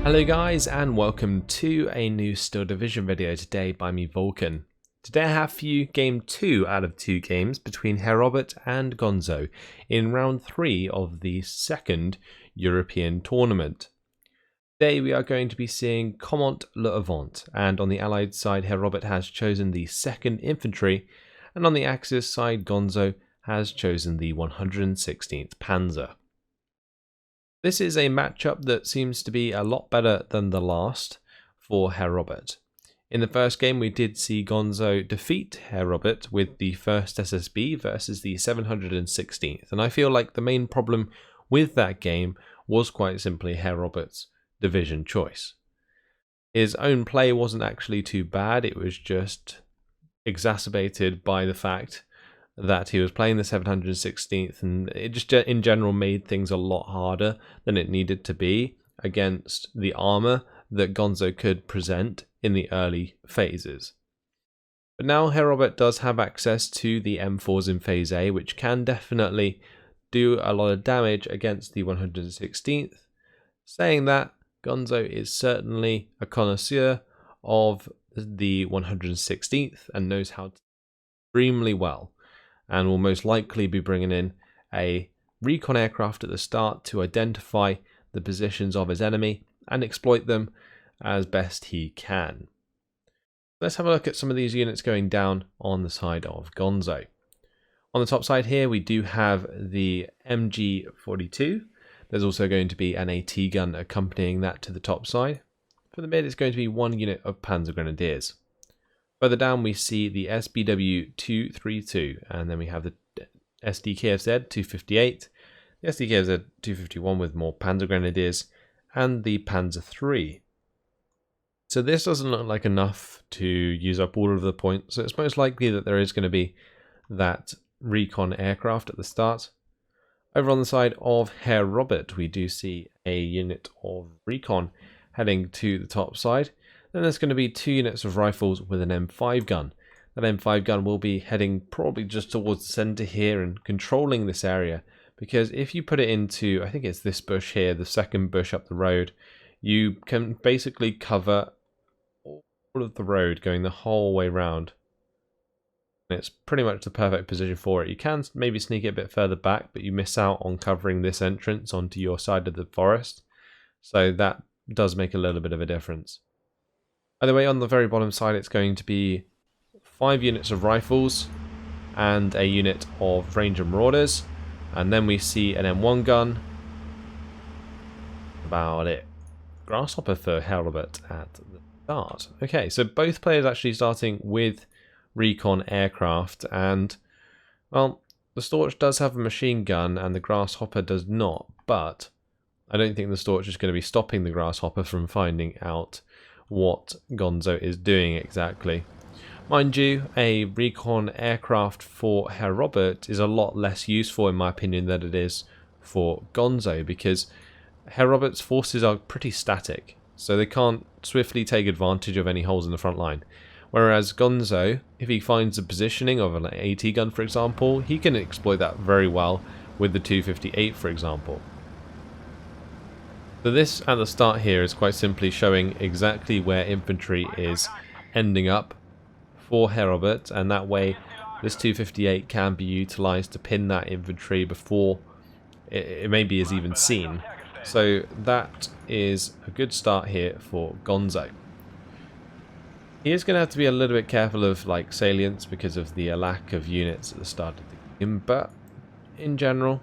Hello guys, and welcome to a new Steel Division video today by me, Vulcan. Today I have for you game 2 out of 2 games between Herr Robert and Gonzo in round 3 of the second European tournament. Today we are going to be seeing Caumont l'Avant, and on the Allied side Herr Robert has chosen the 2nd Infantry, and on the Axis side Gonzo has chosen the 116th Panzer. This is a matchup that seems to be a lot better than the last for Herr Robert. In the first game we did see Gonzo defeat Herr Robert with the 1st SSB versus the 716th, and I feel like the main problem with that game was quite simply Herr Robert's division choice. His own play wasn't actually too bad, it was just exacerbated by the fact that he was playing the 716th, and it just in general made things a lot harder than it needed to be against the armor that Gonzo could present in the early phases. But now Herr Robert does have access to the M4s in phase A, which can definitely do a lot of damage against the 116th. Saying that, Gonzo is certainly a connoisseur of the 116th and knows how to extremely well, and will most likely be bringing in a recon aircraft at the start to identify the positions of his enemy and exploit them as best he can. Let's have a look at some of these units going down on the side of Gonzo. On the top side here we do have the MG42. There's also going to be an AT gun accompanying that to the top side. For the mid it's going to be 1 unit of Panzer Grenadiers. Further down we see the SBW-232, and then we have the SDKFZ 258, the SDKFZ 251 with more Panzer Grenadiers, and the Panzer III. So this doesn't look like enough to use up all of the points, so it's most likely that there is going to be that recon aircraft at the start. Over on the side of Herr Robert we do see a unit of recon heading to the top side. Then there's going to be 2 units of rifles with an M5 gun. That M5 gun will be heading probably just towards the center here and controlling this area, because if you put it into, I think it's this bush here, the second bush up the road, you can basically cover all of the road going the whole way round. And it's pretty much the perfect position for it. You can maybe sneak it a bit further back, but you miss out on covering this entrance onto your side of the forest. So that does make a little bit of a difference. Either way, on the very bottom side it's going to be 5 units of rifles and a unit of Ranger Marauders, and then we see an M1 gun. About it. Grasshopper for Herr Robert at the start. Okay, so both players actually starting with recon aircraft, and well, the Storch does have a machine gun and the Grasshopper does not, but I don't think the Storch is going to be stopping the Grasshopper from finding out what Gonzo is doing exactly. Mind you, a recon aircraft for Herr Robert is a lot less useful in my opinion than it is for Gonzo, because Herr Robert's forces are pretty static, so they can't swiftly take advantage of any holes in the front line. Whereas Gonzo, if he finds the positioning of an AT gun for example, he can exploit that very well with the 258 for example. So this at the start here is quite simply showing exactly where infantry is ending up for Herr Robert, and that way this 258 can be utilised to pin that infantry before it maybe is even seen. So that is a good start here for Gonzo. He is going to have to be a little bit careful of like salience because of the lack of units at the start of the game, but in general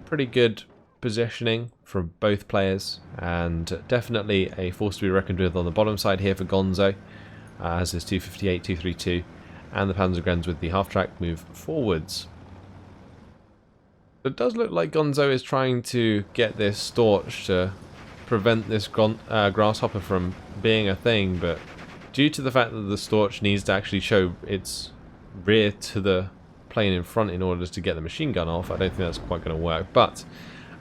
pretty good positioning from both players, and definitely a force to be reckoned with on the bottom side here for Gonzo, as his 258, 232 and the Panzer Grens with the half-track move forwards. It does look like Gonzo is trying to get this Storch to prevent this Grasshopper from being a thing, but due to the fact that the Storch needs to actually show its rear to the plane in front in order to get the machine gun off, I don't think that's quite going to work. But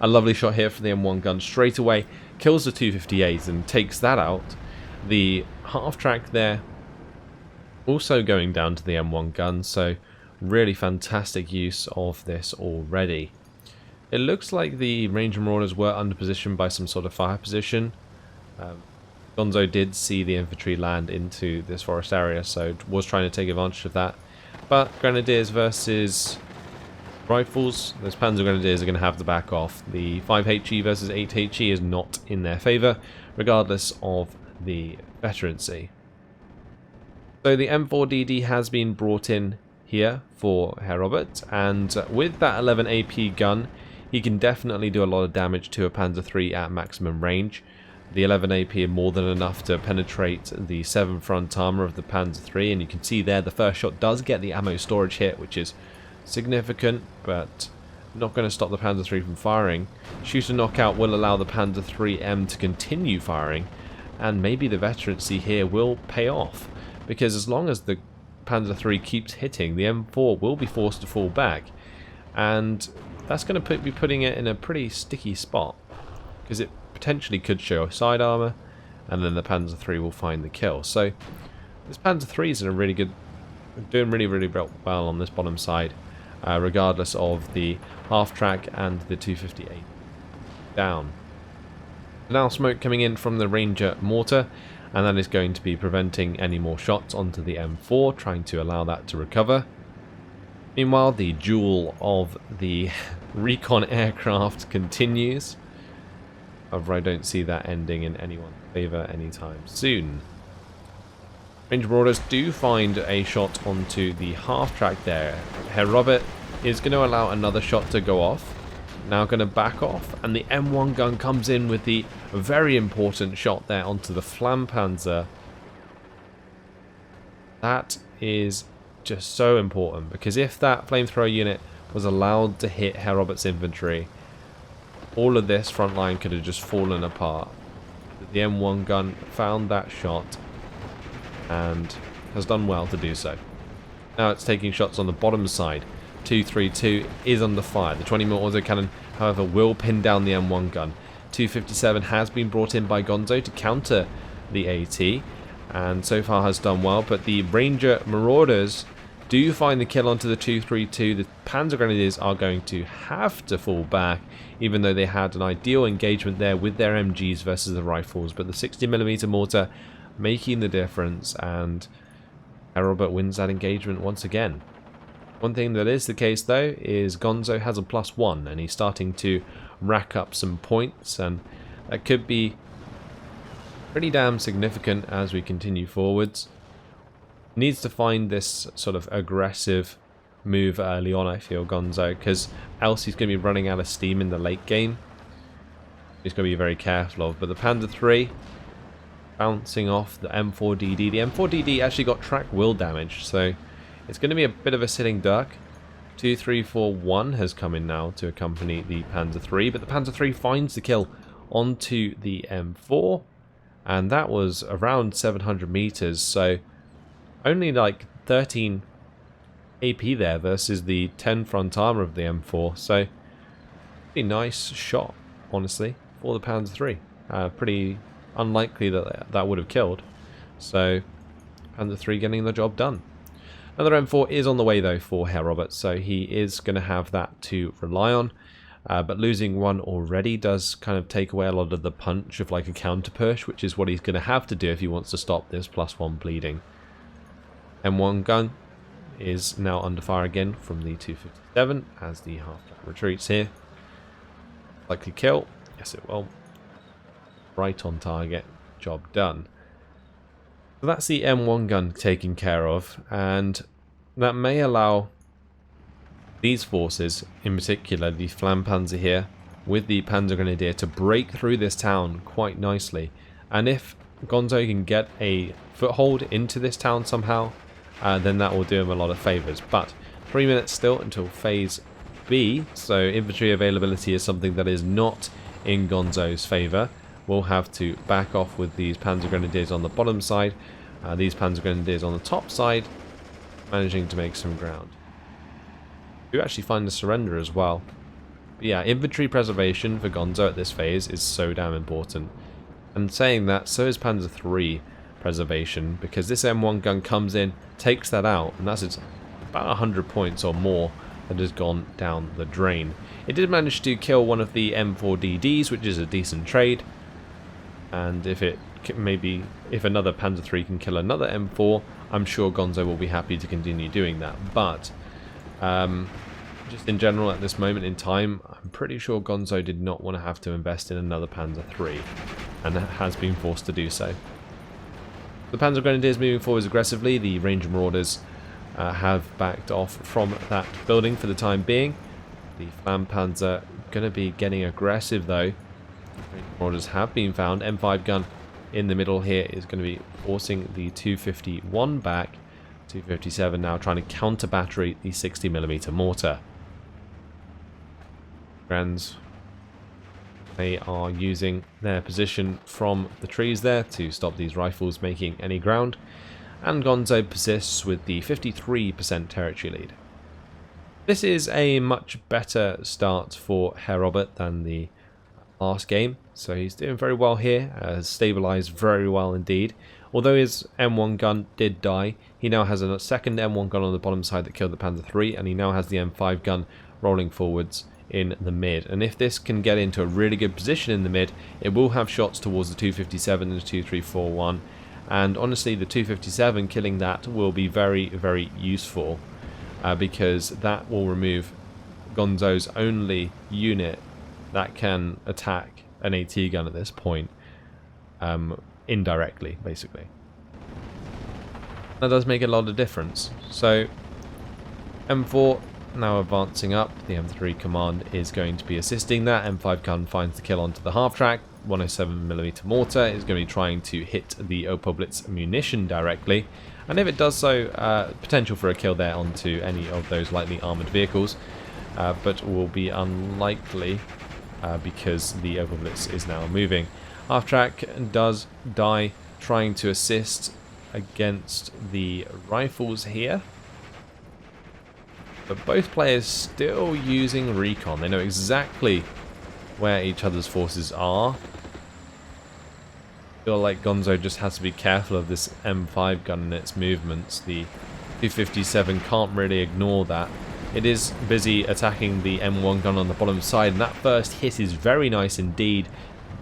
a lovely shot here for the M1 gun straight away, kills the 258 and takes that out. The half-track there also going down to the M1 gun, so really fantastic use of this already. It looks like the Ranger Marauders were under position by some sort of fire position, Gonzo did see the infantry land into this forest area, so was trying to take advantage of that. But Grenadiers versus rifles, those Panzer Grenadiers are going to have to back off. The 5HE versus 8HE is not in their favour, regardless of the veterancy. So the M4DD has been brought in here for Herr Robert, and with that 11 AP gun, he can definitely do a lot of damage to a Panzer III at maximum range. The 11 AP are more than enough to penetrate the 7 front armour of the Panzer III, and you can see there the first shot does get the ammo storage hit, which is significant, but not going to stop the Panzer III from firing. Shooter knockout will allow the Panzer IIIM to continue firing, and maybe the veterancy here will pay off, because as long as the Panzer III keeps hitting, the M4 will be forced to fall back, and that's going to be putting it in a pretty sticky spot, because it potentially could show side armor, and then the Panzer III will find the kill. So this Panzer III is in a really good, doing really well on this bottom side, regardless of the half track and the 258 down. Now smoke coming in from the Ranger mortar, and that is going to be preventing any more shots onto the M4, trying to allow that to recover. Meanwhile, the duel of the recon aircraft continues. However, I don't see that ending in anyone's favour anytime soon. Ranger Marauders do find a shot onto the half track there. Herr Robert is going to allow another shot to go off. Now going to back off, and the M1 gun comes in with the very important shot there onto the Flampanzer. That is just so important, because if that flamethrower unit was allowed to hit Herr Robert's infantry, all of this front line could have just fallen apart. The M1 gun found that shot and has done well to do so. Now it's taking shots on the bottom side. 232 is under fire. The 20mm autocannon, however, will pin down the M1 gun. 257 has been brought in by Gonzo to counter the AT, and so far has done well, but the Ranger Marauders do find the kill onto the 232. The Panzer Grenadiers are going to have to fall back, even though they had an ideal engagement there with their MGs versus the rifles, but the 60mm mortar making the difference, and Herr Robert wins that engagement once again. One thing that is the case though is Gonzo has a +1, and he's starting to rack up some points, and that could be pretty damn significant as we continue forwards. Needs to find this sort of aggressive move early on, I feel, Gonzo, because else he's going to be running out of steam in the late game. He's going to be very careful of. But the Panzer III bouncing off the M4DD. The M4DD actually got track wheel damage, so it's going to be a bit of a sitting duck. 2341 has come in now to accompany the Panzer III, but the Panzer III finds the kill onto the M4, and that was around 700 meters, so only like 13 AP there versus the 10 front armor of the M4, so pretty nice shot, honestly, for the Panzer III. Pretty unlikely that that would have killed, so Panzer III getting the job done. Another M4 is on the way though for Herr Robert, so he is going to have that to rely on, but losing one already does kind of take away a lot of the punch of like a counter push, which is what he's going to have to do if he wants to stop this +1 bleeding. M1 gun is now under fire again from the 257 as the half-track retreats here. Likely kill. Yes, it will. Right on target. Job done. So that's the M1 gun taken care of, and that may allow these forces, in particular the Flampanzer here with the Panzer Grenadier, to break through this town quite nicely. And if Gonzo can get a foothold into this town somehow, then that will do him a lot of favours. But 3 minutes still until phase B, so infantry availability is something that is not in Gonzo's favour. We'll have to back off with these Panzer Grenadiers on the bottom side, these Panzer Grenadiers on the top side, managing to make some ground. We actually find the surrender as well. But yeah, infantry preservation for Gonzo at this phase is so damn important. And saying that, so is Panzer III preservation, because this M1 gun comes in, takes that out, and that's about 100 points or more that has gone down the drain. It did manage to kill one of the M4DDs, which is a decent trade, And if if another Panzer III can kill another M4, I'm sure Gonzo will be happy to continue doing that. But just in general at this moment in time, I'm pretty sure Gonzo did not want to have to invest in another Panzer III, and has been forced to do so. The Panzer Grenadiers moving forwards aggressively. The Ranger Marauders have backed off from that building for the time being. The Flam Panzer going to be getting aggressive though. Ranger Marauders have been found. M5 gun in the middle here is going to be forcing the 251 back. 257 now trying to counter battery the 60mm mortar. Grands, they are using their position from the trees there to stop these rifles making any ground, and Gonzo persists with the 53% territory lead. This is a much better start for Herr Robert than the last game, so he's doing very well here, has stabilised very well indeed. Although his M1 gun did die, he now has a second M1 gun on the bottom side that killed the Panzer III, and he now has the M5 gun rolling forwards in the mid. And if this can get into a really good position in the mid, it will have shots towards the 257 and the 2341, and honestly the 257 killing that will be very, very useful, because that will remove Gonzo's only unit that can attack an AT gun at this point, indirectly basically. That does make a lot of difference. So M4 now advancing up, the M3 command is going to be assisting that. M5 gun finds the kill onto the half track. 107mm mortar is going to be trying to hit the Opel Blitz munition directly, and if it does so, potential for a kill there onto any of those lightly armoured vehicles, but will be unlikely because the Opel Blitz is now moving. Half track does die trying to assist against the rifles here. But both players still using recon. They know exactly where each other's forces are. I feel like Gonzo just has to be careful of this M5 gun and its movements. The 257 can't really ignore that. It is busy attacking the M1 gun on the bottom side, and that first hit is very nice indeed.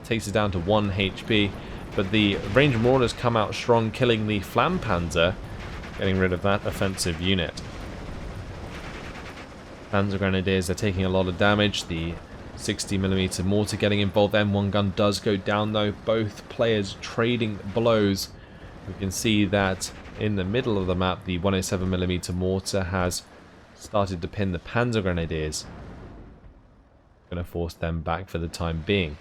Takes it down to 1 HP. But the Ranger Marauders come out strong, killing the Flam Panzer, getting rid of that offensive unit. Panzer Grenadiers are taking a lot of damage. The 60mm mortar getting involved. M1 gun does go down though. Both players trading blows. We can see that in the middle of the map, the 107mm mortar has started to pin the Panzer Grenadiers. Going to force them back for the time being.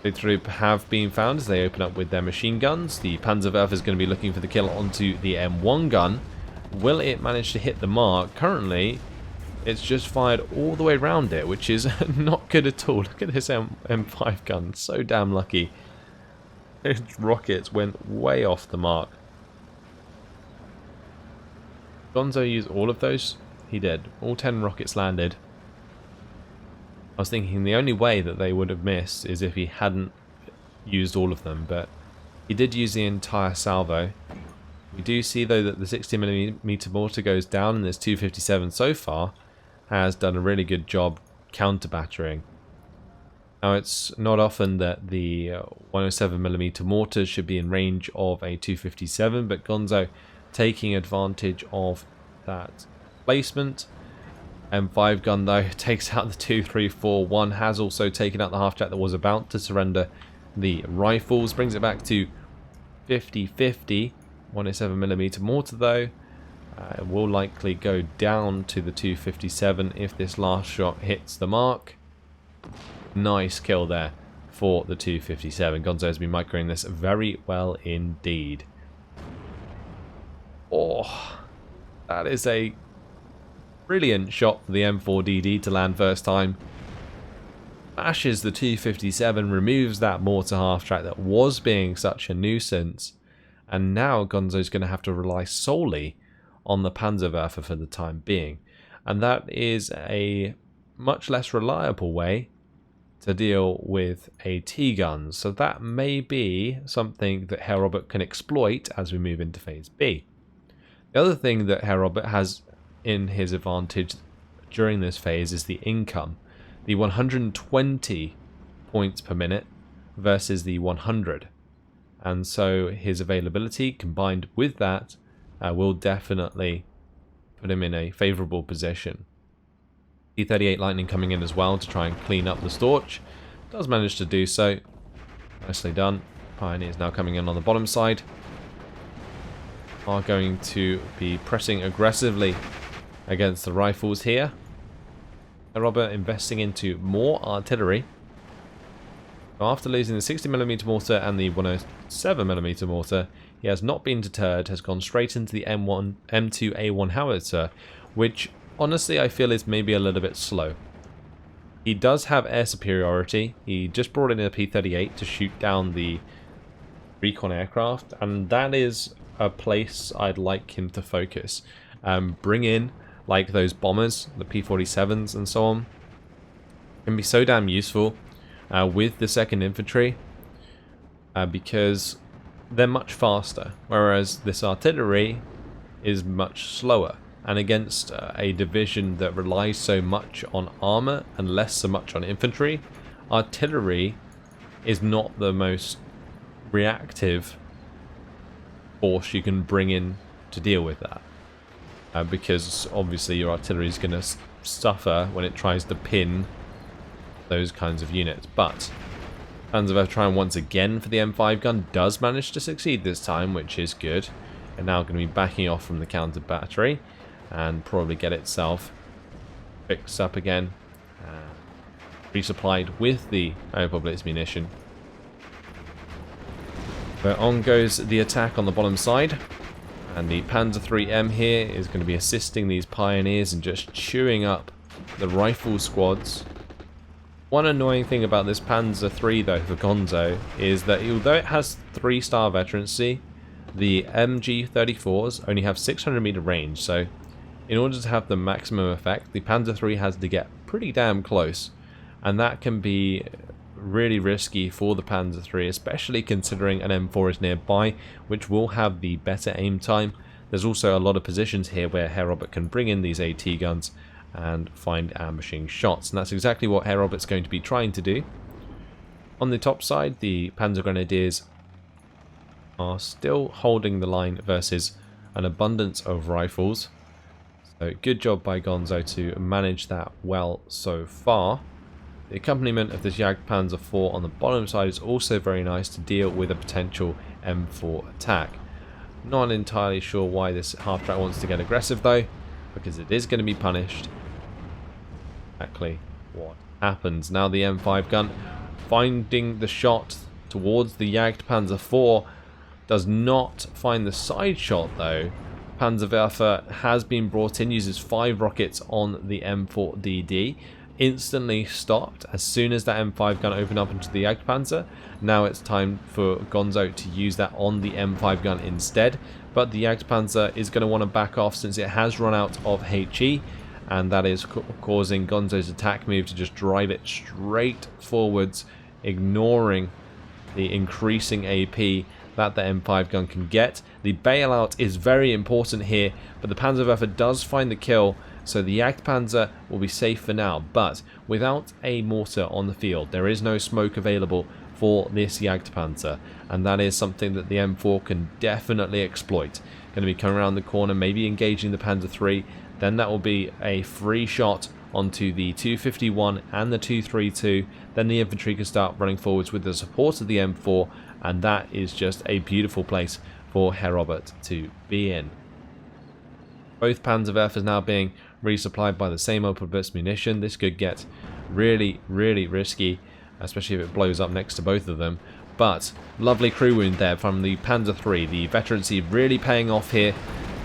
Victory have been found as they open up with their machine guns. The Panzerwerfer is going to be looking for the kill onto the M1 gun. Will it manage to hit the mark? Currently, it's just fired all the way around it, which is not good at all. Look at this M5 gun, so damn lucky. Those rockets went way off the mark. Gonzo used all of those? He did. All 10 rockets landed. I was thinking the only way that they would have missed is if he hadn't used all of them, but he did use the entire salvo. We do see though that the 60mm mortar goes down, and this 257 so far has done a really good job counter battering. Now it's not often that the 107mm mortars should be in range of a 257, but Gonzo taking advantage of that placement. M5 gun though takes out the 2341, has also taken out the half track that was about to surrender the rifles, brings it back to 50-50. 107mm mortar though it will likely go down to the 257 if this last shot hits the mark. Nice kill there for the 257. Gonzo has been microing this very well indeed. Oh, that is a brilliant shot for the M4DD to land first time. Bashes the 257, removes that mortar half track that was being such a nuisance, and now Gonzo's going to have to rely solely on the Panzerwerfer for the time being, and that is a much less reliable way to deal with AT guns, so that may be something that Herr Robert can exploit as we move into phase B. The other thing that Herr Robert has in his advantage during this phase is the income. The 120 points per minute versus the 100. And so his availability combined with that will definitely put him in a favourable position. T-38 Lightning coming in as well to try and clean up the Storch. Does manage to do so. Nicely done. Pioneers now coming in on the bottom side. Are going to be pressing aggressively against the rifles here. Herr Robert investing into more artillery. After losing the 60mm mortar and the 107mm mortar, he has not been deterred, has gone straight into the M2A1 howitzer, which honestly I feel is maybe a little bit slow. He does have air superiority. He just brought in a P-38 to shoot down the recon aircraft, and that is a place I'd like him to focus. Bring in like those bombers, the P-47s and so on. Can be so damn useful with the 2nd Infantry because they're much faster, whereas this artillery is much slower. And against a division that relies so much on armor and less so much on infantry, artillery is not the most reactive force you can bring in to deal with that. Because obviously your artillery is going to suffer when it tries to pin those kinds of units. But Panzer trying once again for the M5 gun does manage to succeed this time, which is good. And now going to be backing off from the counter battery and probably get itself fixed up again, resupplied with the Blitz munition. But on goes the attack on the bottom side, and the Panzer 3M here is going to be assisting these pioneers and just chewing up the rifle squads. One annoying thing about this Panzer 3 though for Gonzo is that although it has 3-star veterancy, the MG34s only have 600 m range, so in order to have the maximum effect, the Panzer 3 has to get pretty damn close, and that can be really risky for the Panzer 3, especially considering an M4 is nearby, which will have the better aim time. There's also a lot of positions here where Herr Robert can bring in these AT guns and find ambushing shots, and that's exactly what Herr Robert's going to be trying to do. On the top side, the Panzer Grenadiers are still holding the line versus an abundance of rifles. So good job by Gonzo to manage that well so far. The accompaniment of this Jagdpanzer 4 on the bottom side is also very nice to deal with a potential M4 attack. Not entirely sure why this half-track wants to get aggressive though, because it is going to be punished. Exactly what happens. Now the M5 gun finding the shot towards the Jagdpanzer 4, does not find the side shot though. Panzerwerfer has been brought in, uses 5 rockets on the M4DD, instantly stopped as soon as that M5 gun opened up into the Jagdpanzer. Now it's time for Gonzo to use that on the M5 gun instead, but the Jagdpanzer is going to want to back off since it has run out of HE, and that is causing Gonzo's attack move to just drive it straight forwards, ignoring the increasing AP that the M5 gun can get. The bailout is very important here, but the Panzerwerfer does find the kill, so the Jagdpanzer will be safe for now. But without a mortar on the field, there is no smoke available for this Jagdpanzer, and that is something that the M4 can definitely exploit. Going to be coming around the corner, maybe engaging the Panzer 3, then that will be a free shot onto the 251 and the 232. Then the infantry can start running forwards with the support of the M4, and that is just a beautiful place for Herr Robert to be in. Both Panzerwerfers now being resupplied by the same Blitz munition. This could get really, really risky, especially if it blows up next to both of them. But lovely crew wound there from the Panzer 3. The veterancy really paying off here.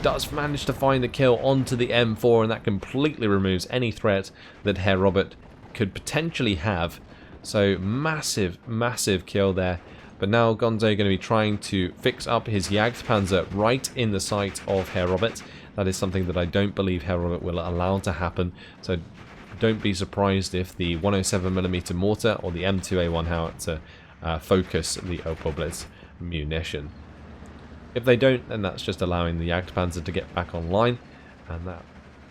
Does manage to find the kill onto the M4, and that completely removes any threat that Herr Robert could potentially have. So massive, massive kill there. But now Gonzo going to be trying to fix up his Jagdpanzer right in the sight of Herr Robert. That is something that I don't believe Herr Robert will allow to happen. So don't be surprised if the 107mm mortar or the M2A1 howitzer focus the Blitz munition. If they don't, then that's just allowing the Jagdpanzer to get back online, and that,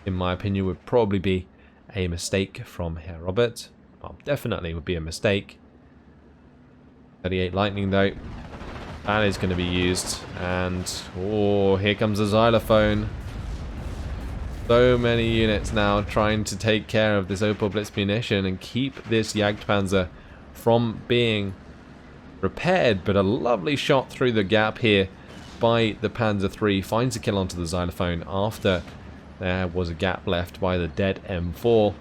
in my opinion, would probably be a mistake from Herr Robert. Well, definitely would be a mistake. 38 lightning though. That is going to be used. And, oh, here comes the xylophone. So many units now trying to take care of this Opel Blitz munition and keep this Jagdpanzer from being repaired. But a lovely shot through the gap here by the Panzer III. Finds a kill onto the xylophone after there was a gap left by the dead M4.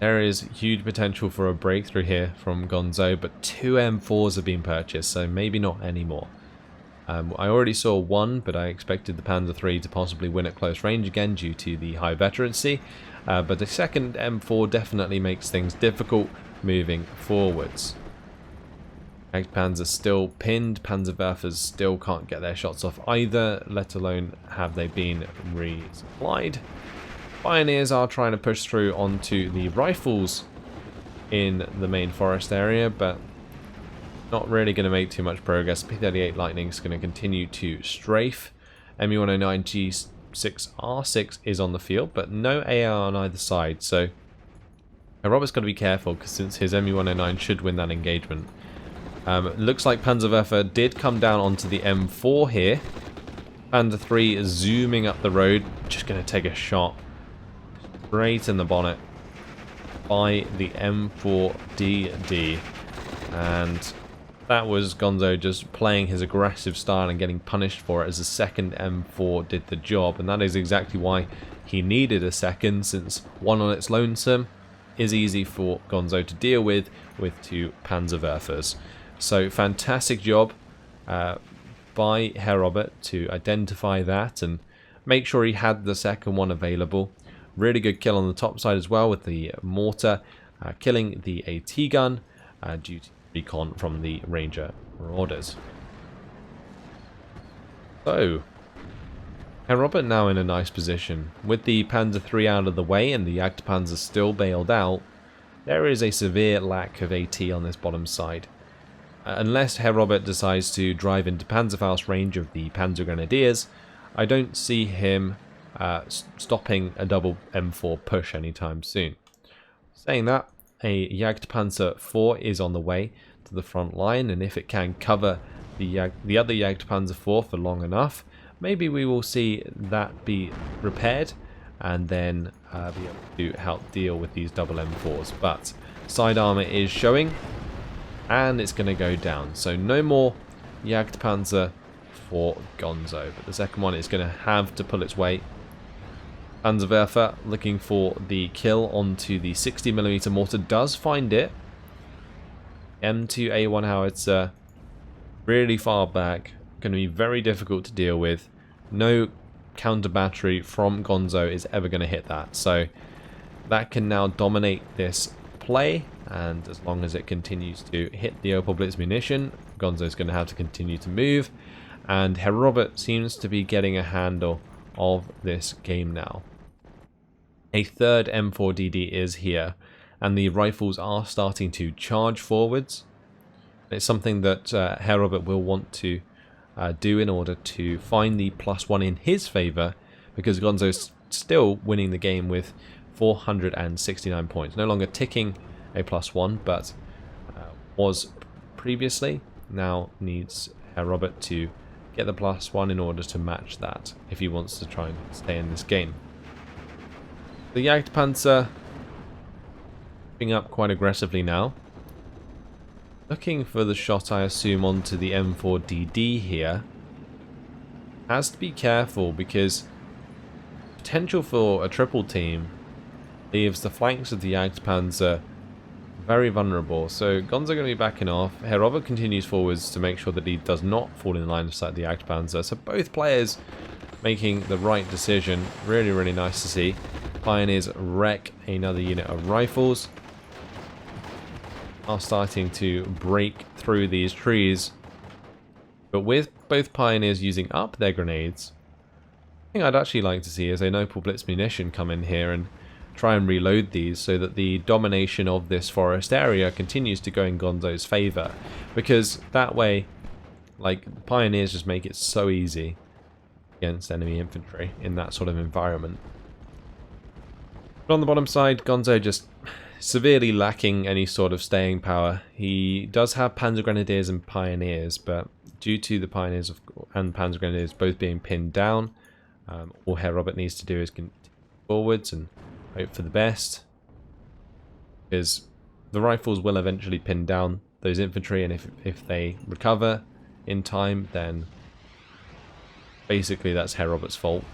There is huge potential for a breakthrough here from Gonzo, but 2 M4s have been purchased, so maybe not anymore. I already saw one, but I expected the Panzer III to possibly win at close range again due to the high veterancy. But the second M4 definitely makes things difficult moving forwards. Panzer still pinned. Panzerwerfers still can't get their shots off either, let alone have they been resupplied. Pioneers are trying to push through onto the rifles in the main forest area, but not really going to make too much progress. P-38 Lightning is going to continue to strafe. ME-109G6R6 is on the field, but no AR on either side, so Robert's got to be careful, because since his ME-109 should win that engagement. Looks like Panzerwerfer did come down onto the M4 here. Panzer III is zooming up the road, just going to take a shot straight in the bonnet by the M4DD. And that was Gonzo just playing his aggressive style and getting punished for it as the second M4 did the job. And that is exactly why he needed a second, since one on its lonesome is easy for Gonzo to deal with 2 Panzerwerfers. So fantastic job by Herr Robert to identify that and make sure he had the second one available. Really good kill on the top side as well with the mortar, killing the AT gun due to recon from the Ranger Marauders. So, Herr Robert now in a nice position. With the Panzer III out of the way and the Jagdpanzer still bailed out, there is a severe lack of AT on this bottom side. Unless Herr Robert decides to drive into Panzerfaust range of the Panzer Grenadiers, I don't see him stopping a double M4 push anytime soon. Saying that, a Jagdpanzer IV is on the way to the front line, and if it can cover the other Jagdpanzer IV for long enough, maybe we will see that be repaired and then be able to help deal with these double M4s. But side armor is showing, and it's going to go down. So no more Jagdpanzer for Gonzo, but the second one is going to have to pull its weight. Panzerwerfer looking for the kill onto the 60mm mortar, does find it. M2A1 howitzer, really far back, going to be very difficult to deal with. No counter battery from Gonzo is ever going to hit that, so that can now dominate this play, and as long as it continues to hit the Opel Blitz munition, Gonzo is going to have to continue to move, and Herr Robert seems to be getting a handle of this game now. A third M4DD is here, and the rifles are starting to charge forwards. It's something that Herr Robert will want to do in order to find the +1 in his favour, because Gonzo's still winning the game with 469 points. No longer ticking a +1, but was previously. Now needs Herr Robert to get the +1 in order to match that if he wants to try and stay in this game. The Jagdpanzer picking up quite aggressively now. Looking for the shot, I assume, onto the M4DD here. Has to be careful because potential for a triple team leaves the flanks of the Jagdpanzer very vulnerable. So Gonzo going to be backing off. Herr Robert continues forwards to make sure that he does not fall in line of sight of the Jagdpanzer. So both players making the right decision. Really, really nice to see. Pioneers wreck another unit of rifles. Are starting to break through these trees. But with both Pioneers using up their grenades, the thing I'd actually like to see is a Opel Blitz munition come in here and try and reload these so that the domination of this forest area continues to go in Gonzo's favour. Because that way, like, Pioneers just make it so easy against enemy infantry in that sort of environment. But on the bottom side, Gonzo just severely lacking any sort of staying power. He does have Panzer Grenadiers and Pioneers, but due to the Pioneers and Panzer Grenadiers both being pinned down, all Herr Robert needs to do is continue forwards and hope for the best. Because the rifles will eventually pin down those infantry, and if they recover in time, then basically that's Herr Robert's fault.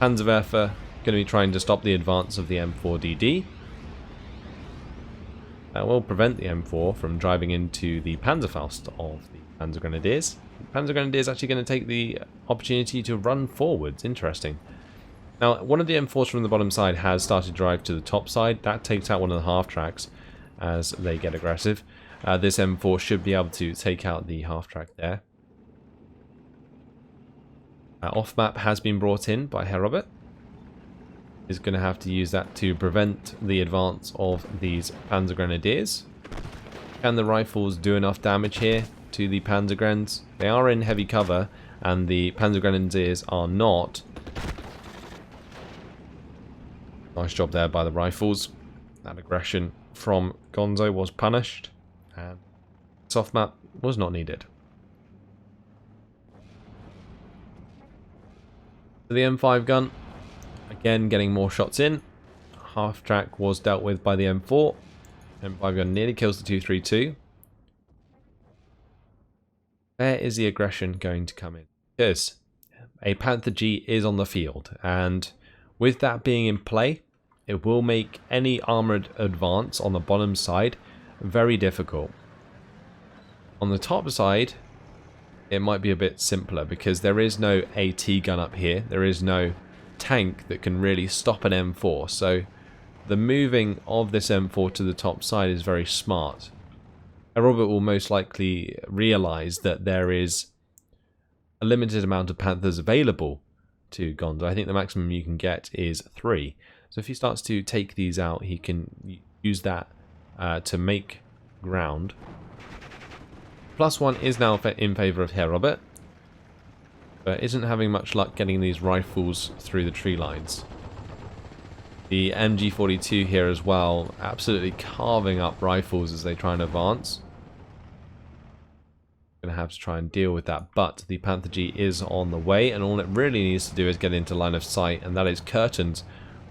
Panzerwerfer going to be trying to stop the advance of the M4DD. That will prevent the M4 from driving into the Panzerfaust of the Panzer Grenadiers. The Panzer Grenadiers actually going to take the opportunity to run forwards. Interesting. Now, one of the M4s from the bottom side has started to drive to the top side. That takes out one of the half tracks as they get aggressive. This M4 should be able to take out the half track there. Off-map has been brought in by Herr Robert. Is going to have to use that to prevent the advance of these Panzer Grenadiers. Can the rifles do enough damage here to the Panzer Grens? They are in heavy cover, and the Panzer Grenadiers are not. Nice job there by the rifles. That aggression from Gonzo was punished, and soft map was not needed. The M5 gun, again getting more shots in. Half track was dealt with by the M4. M5 gun nearly kills the 232. Where is the aggression going to come in? Because a Panther G is on the field, and with that being in play, it will make any armoured advance on the bottom side very difficult. On the top side, it might be a bit simpler because there is no AT gun up here. There is no tank that can really stop an M4. So the moving of this M4 to the top side is very smart. Robert will most likely realise that there is a limited amount of Panthers available to Gonzo. I think the maximum you can get is 3. So if he starts to take these out, he can use that to make ground. +1 is now in favour of Herr Robert, but isn't having much luck getting these rifles through the tree lines. The MG42 here as well, absolutely carving up rifles as they try and advance. Going to have to try and deal with that, but the Panther G is on the way, and all it really needs to do is get into line of sight, and that is curtains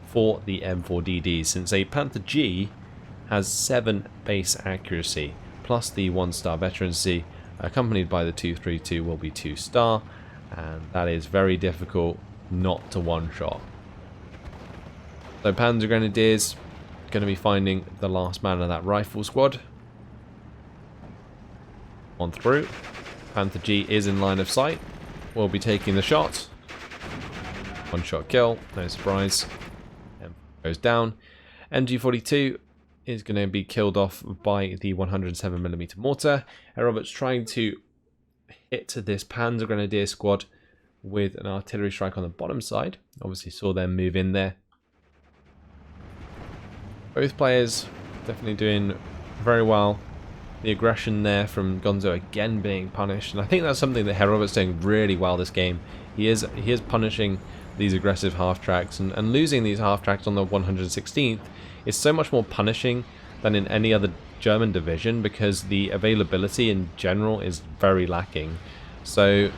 for the M4DD, since a Panther G has 7 base accuracy, plus the 1-star veterancy, accompanied by the 232 will be 2-star, and that is very difficult not to one-shot. So Panzer Grenadiers going to be finding the last man of that rifle squad. On through. Panther G is in line of sight. Will be taking the shot. 1-shot kill, no surprise. Goes down. MG42 is going to be killed off by the 107mm mortar. Herr Robert's trying to hit this Panzer Grenadier squad with an artillery strike on the bottom side. Obviously saw them move in there. Both players definitely doing very well. The aggression there from Gonzo again being punished, and I think that's something that Herr Robert's doing really well this game. He is punishing these aggressive half tracks, and losing these half tracks on the 116th is so much more punishing than in any other German division because the availability in general is very lacking. So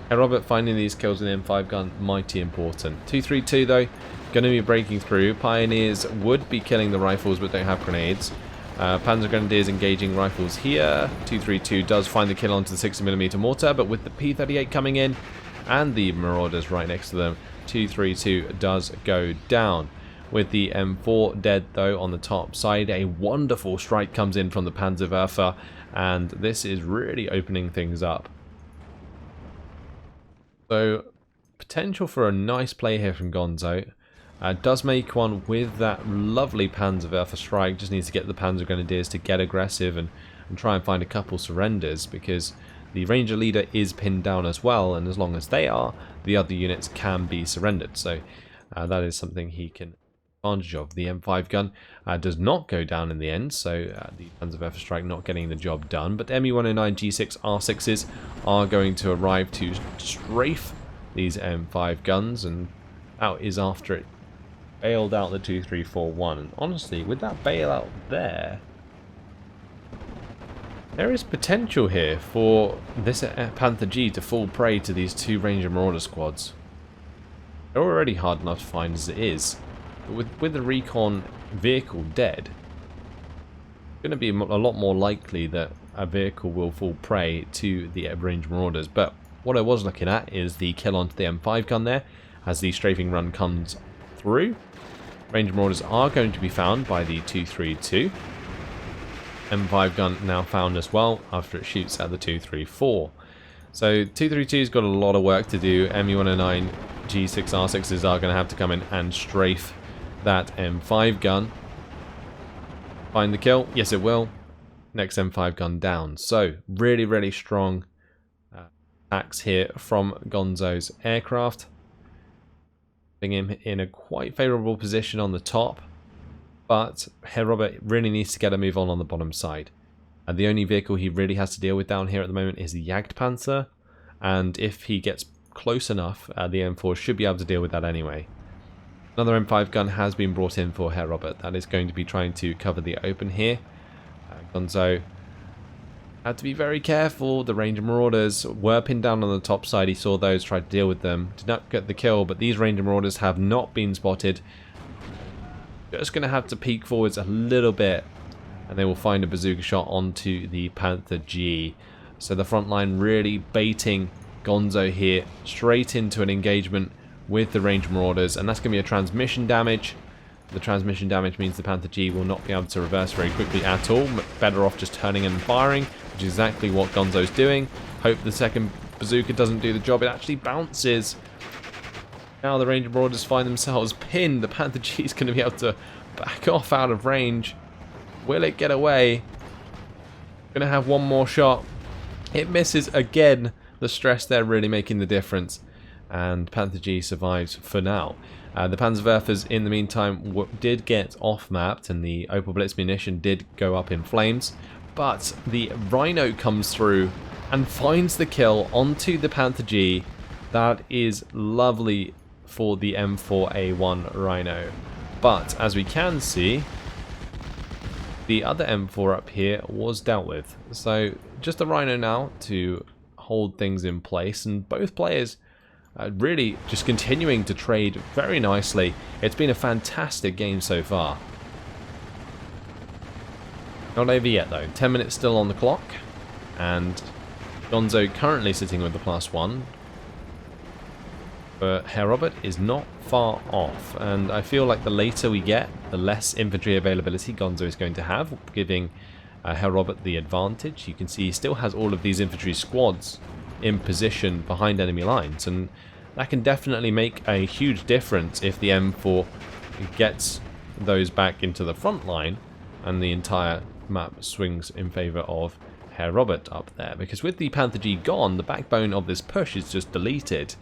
Herr Robert finding these kills in the M5 gun, mighty important. 232 though, going to be breaking through. Pioneers would be killing the rifles but don't have grenades. Panzer Grenadiers engaging rifles here. 232 does find the kill onto the 60mm mortar, but with the P38 coming in and the Marauders right next to them, 232 does go down. With the M4 dead though on the top side, a wonderful strike comes in from the Panzerwerfer, and this is really opening things up. So potential for a nice play here from Gonzo. Does make one with that lovely Panzerwerfer strike. Just needs to get the Panzer Grenadiers to get aggressive and try and find a couple surrenders, because the Ranger leader is pinned down as well, and as long as they are, the other units can be surrendered. So that is something he can take advantage of. The M5 gun does not go down in the end, so the Panzerwerfer strike not getting the job done. But ME109 G6 R6s are going to arrive to strafe these M5 guns, and out is after it bailed out the 2341. And honestly, with that bailout there, there is potential here for this Panther G to fall prey to these two Ranger Marauder squads. They're already hard enough to find as it is. But with the recon vehicle dead, it's going to be a lot more likely that a vehicle will fall prey to the Ranger Marauders. But what I was looking at is the kill onto the M5 gun there as the strafing run comes through. Ranger Marauders are going to be found by the 232. M5 gun now found as well after it shoots at the 234. So 232's got a lot of work to do. MU109 G6R6s are going to have to come in and strafe that M5 gun. Find the kill? Yes, it will. Next M5 gun down. So really, really strong attacks here from Gonzo's aircraft. Putting him in a quite favourable position on the top. But Herr Robert really needs to get a move on the bottom side. And the only vehicle he really has to deal with down here at the moment is the Jagdpanzer. And if he gets close enough, the M4 should be able to deal with that anyway. Another M5 gun has been brought in for Herr Robert. That is going to be trying to cover the open here. Gonzo had to be very careful. The Ranger Marauders were pinned down on the top side. He saw those, tried to deal with them. Did not get the kill, but these Ranger Marauders have not been spotted. Just going to have to peek forwards a little bit, and they will find a bazooka shot onto the Panther G. So the front line really baiting Gonzo here straight into an engagement with the Ranger Marauders, and that's going to be a transmission damage. The transmission damage means the Panther G will not be able to reverse very quickly at all. Better off just turning and firing, which is exactly what Gonzo's doing. Hope the second bazooka doesn't do the job. It actually bounces. Now the Ranger Marauders find themselves pinned. The Panther G is going to be able to back off out of range. Will it get away? Going to have one more shot. It misses again. The stress there really making the difference. And Panther G survives for now. The Panzerwerfers in the meantime did get off-mapped, and the Opel Blitz munition did go up in flames. But the Rhino comes through and finds the kill onto the Panther G. That is lovely for the M4A1 Rhino. But as we can see, the other M4 up here was dealt with. So just the Rhino now to hold things in place, and both players really just continuing to trade very nicely. It's been a fantastic game so far. Not over yet though. 10 minutes still on the clock, and Gonzo currently sitting with the +1. But Herr Robert is not far off, and I feel like the later we get, the less infantry availability Gonzo is going to have, giving Herr Robert the advantage. You can see he still has all of these infantry squads in position behind enemy lines, and that can definitely make a huge difference if the M4 gets those back into the front line and the entire map swings in favour of Herr Robert up there, because with the Panther G gone, the backbone of this push is just deleted.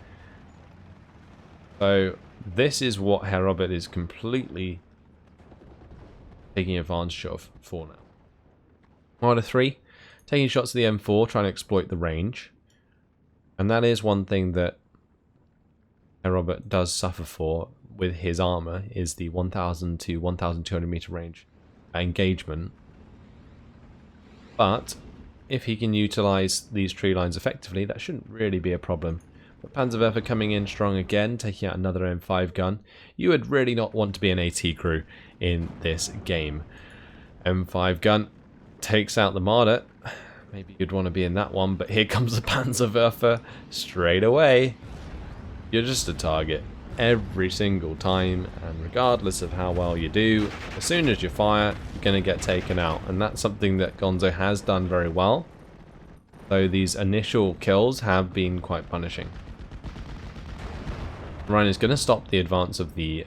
So this is what Herr Robert is completely taking advantage of for now. Marauder 3, taking shots at the M4, trying to exploit the range. And that is one thing that Herr Robert does suffer for with his armour, is the 1000 to 1200 meter range engagement. But if he can utilise these tree lines effectively, that shouldn't really be a problem. But Panzerwerfer coming in strong again, taking out another M5 gun. You would really not want to be an AT crew in this game. M5 gun takes out the Marder. Maybe you'd want to be in that one, but here comes the Panzerwerfer straight away. You're just a target every single time, and regardless of how well you do, as soon as you fire, you're going to get taken out. And that's something that Gonzo has done very well, though these initial kills have been quite punishing. Ryan is going to stop the advance of the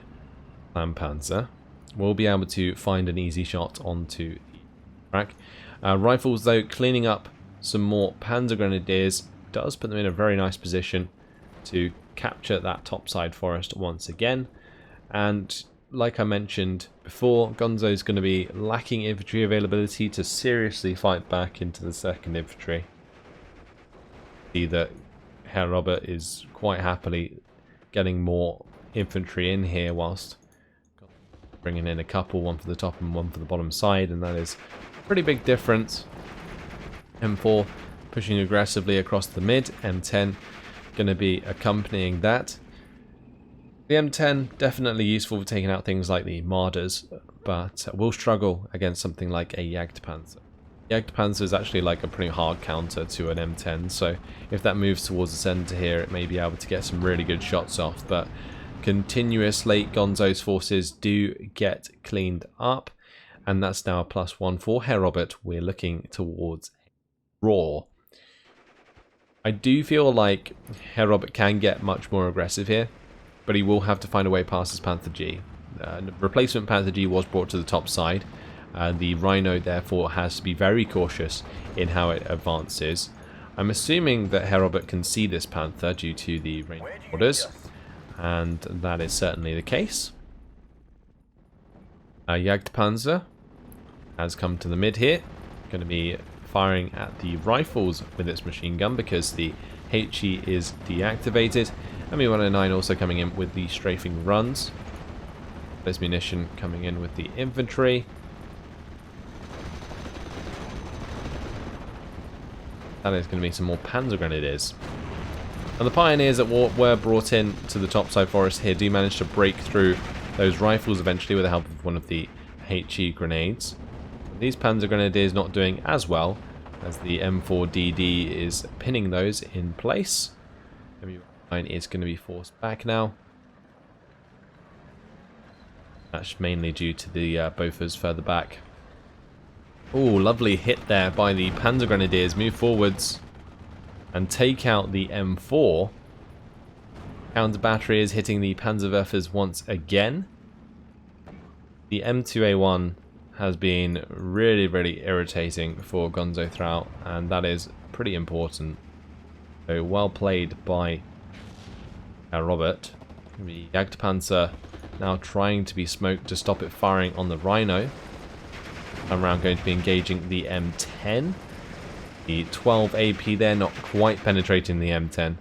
Panzer. We'll be able to find an easy shot onto the track. Rifles, though, cleaning up some more Panzer Grenadiers does put them in a very nice position to capture that topside forest once again. And like I mentioned before, Gonzo is going to be lacking infantry availability to seriously fight back into the 2nd Infantry. See that Herr Robert is quite happily getting more infantry in here whilst bringing in a couple, one for the top and one for the bottom side, and that is a pretty big difference. M4 pushing aggressively across the mid, M10 going to be accompanying that. The M10 definitely useful for taking out things like the Marders, but will struggle against something like a Jagdpanzer. Jagdpanzer is actually like a pretty hard counter to an M10, so if that moves towards the center here, it may be able to get some really good shots off, but continuously Gonzo's forces do get cleaned up, and that's now a +1 for Herr Robert. We're looking towards Raw. I do feel like Herr Robert can get much more aggressive here, but he will have to find a way past his Panther G. Replacement Panther G was brought to the top side. The Rhino therefore has to be very cautious in how it advances. I'm assuming that Herr Robert can see this Panther due to the range orders, and that is certainly the case. Jagdpanzer has come to the mid here, going to be firing at the rifles with its machine gun because the HE is deactivated. ME-109 also coming in with the strafing runs. There's munition coming in with the infantry. That is going to be some more Panzer Grenadiers. And the Pioneers that were brought in to the topside forest here do manage to break through those rifles eventually with the help of one of the HE grenades. These Panzer Grenadiers not doing as well, as the M4DD is pinning those in place. ME-109 is going to be forced back now. That's mainly due to the Bofors further back. Oh, lovely hit there by the Panzer Grenadiers. Move forwards and take out the M4. Counter battery is hitting the Panzerwerfers once again. The M2A1 has been really irritating for Gonzo throughout, and that is pretty important. So well played by Robert. The Jagdpanzer now trying to be smoked to stop it firing on the Rhino. I'm around going to be engaging the M10. The 12 AP there not quite penetrating the M10.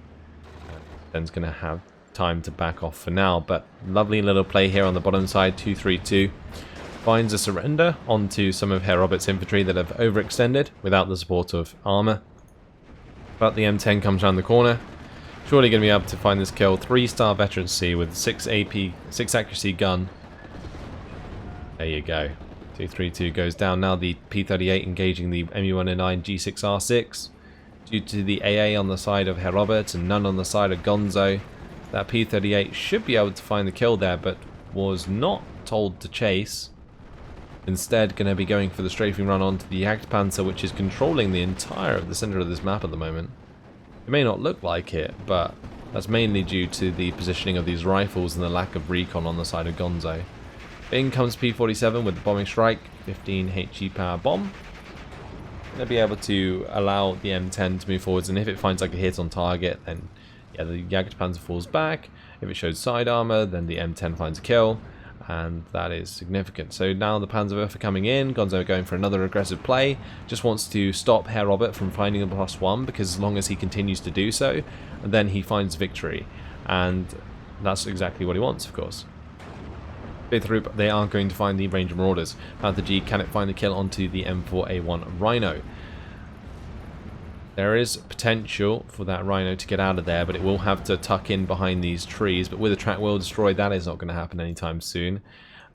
Then's going to have time to back off for now, but lovely little play here on the bottom side. 232 finds a surrender onto some of Herr Robert's infantry that have overextended without the support of armor. But the M10 comes around the corner. Surely going to be able to find this kill. 3-star veterancy with 6 AP, 6 accuracy gun. There you go. 232 goes down. Now the P38 engaging the ME-109 G6R6. Due to the AA on the side of Herr Robert and none on the side of Gonzo, that P38 should be able to find the kill there, but was not told to chase. Instead, going to be going for the strafing run onto the Jagdpanzer, which is controlling the entire of the center of this map at the moment. It may not look like it, but that's mainly due to the positioning of these rifles and the lack of recon on the side of Gonzo. In comes P47 with the bombing strike, 15 HE power bomb. They'll be able to allow the M10 to move forwards, and if it finds like a hit on target, then yeah, the Jagdpanzer falls back. If it shows side armor, then the M10 finds a kill, and that is significant. So now the Panzerwerfer coming in, Gonzo going for another aggressive play, just wants to stop Herr Robert from finding a +1, because as long as he continues to do so, then he finds victory, and that's exactly what he wants, of course. They are going to find the Ranger Marauders. Panther G, can it find the kill onto the M4A1 Rhino? There is potential for that Rhino to get out of there, but it will have to tuck in behind these trees. But with a track wheel destroyed, that is not going to happen anytime soon.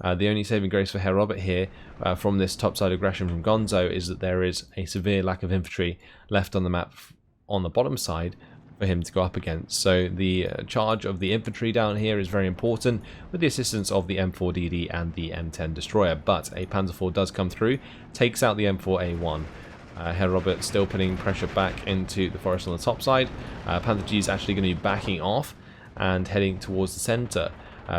The only saving grace for Herr Robert here from this topside aggression from Gonzo is that there is a severe lack of infantry left on the map on the bottom side for him to go up against. So the charge of the infantry down here is very important with the assistance of the M4DD and the M10 destroyer. But a Panzer IV does come through, takes out the M4A1. Herr Robert still putting pressure back into the forest on the top side. Panther G is actually going to be backing off and heading towards the center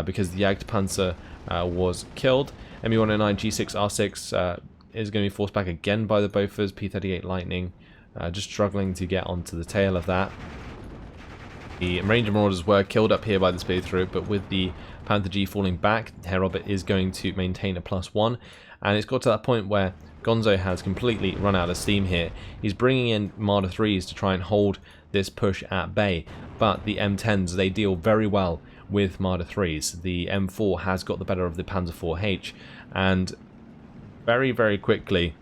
because the Jagdpanzer was killed. ME-109 G6R6 is going to be forced back again by the Bofors. P38 Lightning just struggling to get onto the tail of that. The Ranger Marauders were killed up here by the speed through, but with the Panther G falling back, Herr Robert is going to maintain a +1, and it's got to that point where Gonzo has completely run out of steam here. He's bringing in Marder 3s to try and hold this push at bay, but the M10s, they deal very well with Marder 3s. The M4 has got the better of the Panzer 4H, and very quickly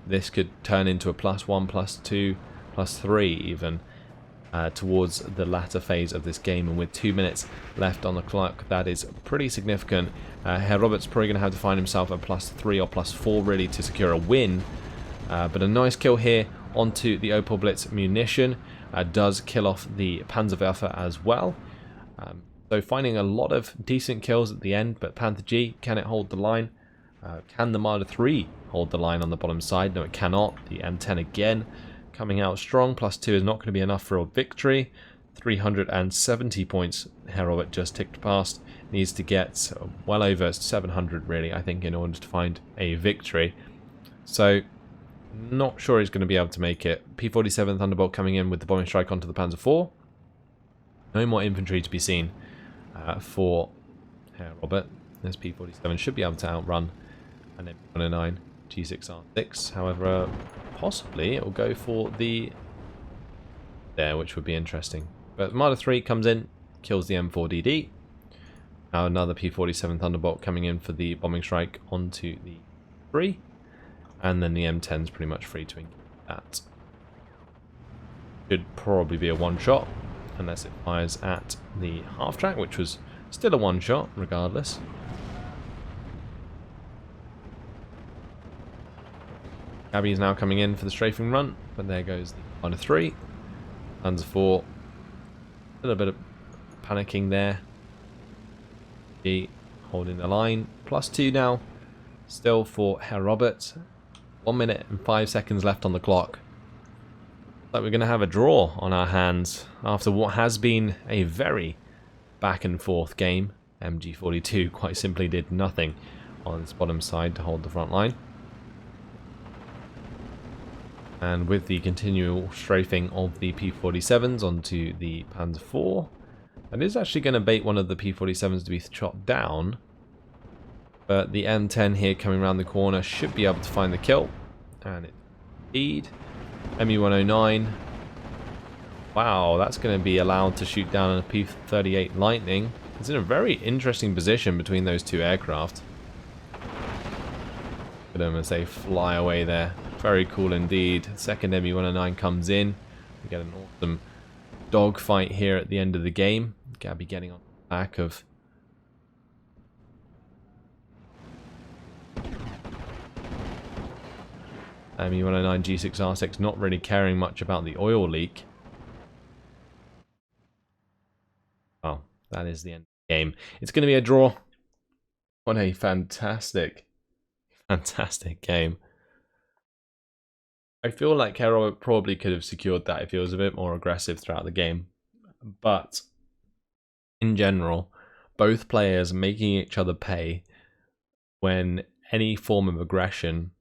this could turn into a +1, +2, +3 even towards the latter phase of this game. And with 2 minutes left on the clock, that is pretty significant. Herr Robert's probably going to have to find himself a +3 or +4 really to secure a win. But a nice kill here onto the Opel Blitz munition does kill off the Panzerwerfer as well. So finding a lot of decent kills at the end, but Panther G, can it hold the line? Can the Marder 3 hold the line on the bottom side? No, it cannot. The M10 again coming out strong. +2 is not going to be enough for a victory. 370 points Herr Robert just ticked past. Needs to get well over 700 really, I think, in order to find a victory. So not sure he's going to be able to make it. P-47 Thunderbolt coming in with the bombing strike onto the Panzer IV. No more infantry to be seen for Herr Robert. This P-47 should be able to outrun an M109 G6R6. However, possibly it will go for the there, which would be interesting. But Marder 3 comes in, kills the M4DD. Now another P-47 Thunderbolt coming in for the bombing strike onto the 3. And then the M10 is pretty much free to engage that. Should probably be a one-shot, unless it fires at the half-track, which was still a one-shot, regardless. Gabby is now coming in for the strafing run, but there goes the Marder 3. Panzer 4. A little bit of panicking there. G holding the line. +2 now. Still for Herr Robert. 1 minute and 5 seconds left on the clock. Like we're going to have a draw on our hands after what has been a very back and forth game. MG42 quite simply did nothing on its bottom side to hold the front line. And with the continual strafing of the P-47s onto the Panzer IV, that is actually going to bait one of the P-47s to be shot down. But the M10 here coming around the corner should be able to find the kill. And it indeed. ME-109. Wow, that's going to be allowed to shoot down a P-38 Lightning. It's in a very interesting position between those two aircraft. Look at them as they fly away there. Very cool indeed. Second ME-109 comes in. We get an awesome dogfight here at the end of the game. Gabby getting on the back of ME-109 G6R6, not really caring much about the oil leak. Oh, that is the end of the game. It's going to be a draw. What a fantastic game. I feel like Herr Robert probably could have secured that if he was a bit more aggressive throughout the game. But in general, both players making each other pay when any form of aggression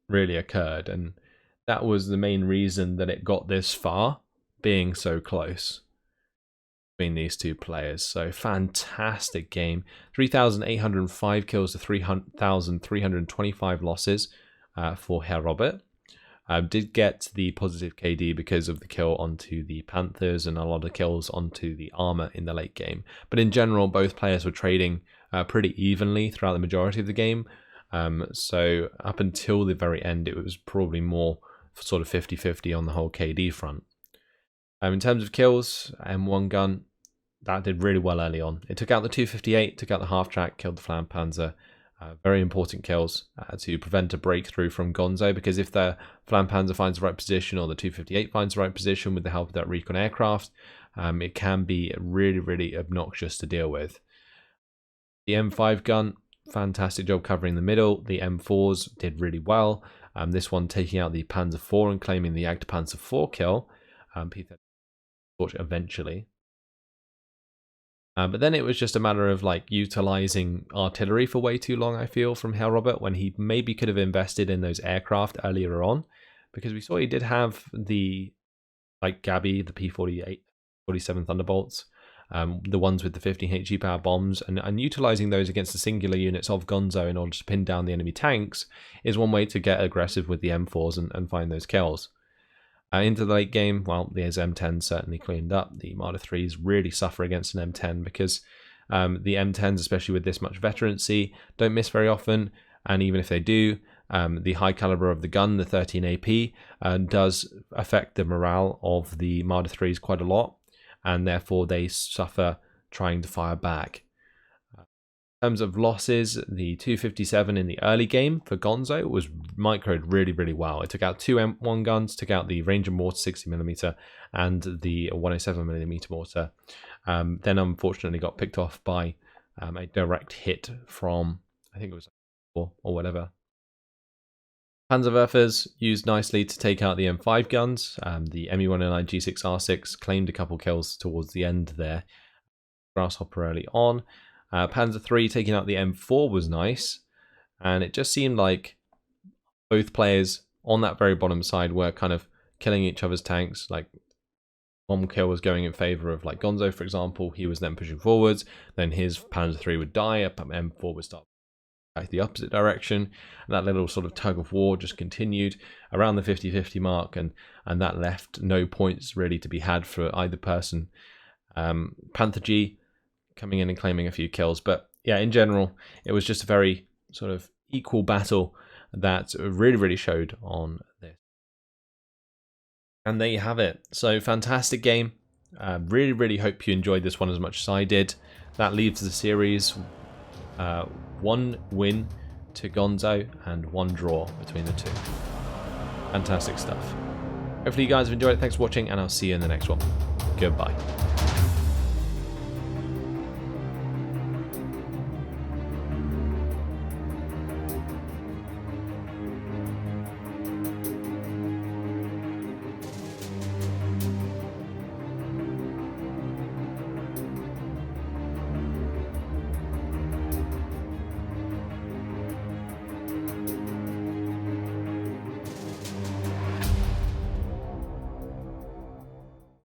really occurred. And that was the main reason that it got this far, being so close between these two players. So fantastic game. 3,805 kills to 3,325 losses for Herr Robert. Did get the positive KD because of the kill onto the Panthers and a lot of kills onto the armor in the late game. But in general, both players were trading pretty evenly throughout the majority of the game. So up until the very end, it was probably more sort of 50-50 on the whole KD front. In terms of kills, M1 gun, that did really well early on. It took out the 258, took out the half-track, killed the Flam Panzer. Very important kills to prevent a breakthrough from Gonzo, because if the Flam Panzer finds the right position or the 258 finds the right position with the help of that recon aircraft, it can be really obnoxious to deal with. The M5 gun, fantastic job covering the middle. The M4s did really well. This one taking out the Panzer IV and claiming the Jagdpanzer IV kill. P-30 eventually. But then it was just a matter of like utilizing artillery for way too long, I feel, from Herr Robert, when he maybe could have invested in those aircraft earlier on, because we saw he did have the like Gabby, the P-48, 47 Thunderbolts, the ones with the 15 HE power bombs, and utilizing those against the singular units of Gonzo in order to pin down the enemy tanks is one way to get aggressive with the M4s and find those kills. Into the late game, well, the M10 certainly cleaned up. The Marder 3s really suffer against an M10 because The M10s, especially with this much veterancy, don't miss very often, and even if they do, the high caliber of the gun, the 13 AP, does affect the morale of the Marder 3s quite a lot, and therefore they suffer trying to fire back. In terms of losses, the 257 in the early game for Gonzo was microed really well. It took out two M1 guns, took out the Ranger mortar 60mm and the 107mm mortar. Then unfortunately got picked off by a direct hit from, I think it was or whatever. Panzerwerfers used nicely to take out the M5 guns. The ME109 G6R6 claimed a couple kills towards the end there. Grasshopper early on. Panzer 3 taking out the M4 was nice, and it just seemed like both players on that very bottom side were kind of killing each other's tanks. Like one kill was going in favor of like Gonzo, for example. He was then pushing forwards, then his Panzer 3 would die, M4 would start back the opposite direction, and that little sort of tug of war just continued around the 50-50 mark, and that left no points really to be had for either person. Panther G coming in and claiming a few kills, but yeah, in general it was just a very sort of equal battle that really showed on this. And there you have it. So fantastic game. Really hope you enjoyed this one as much as I did. That leaves the series 1 win to Gonzo and 1 draw between the two. Fantastic stuff. Hopefully you guys have enjoyed it. Thanks for watching, and I'll see you in the next one. Goodbye.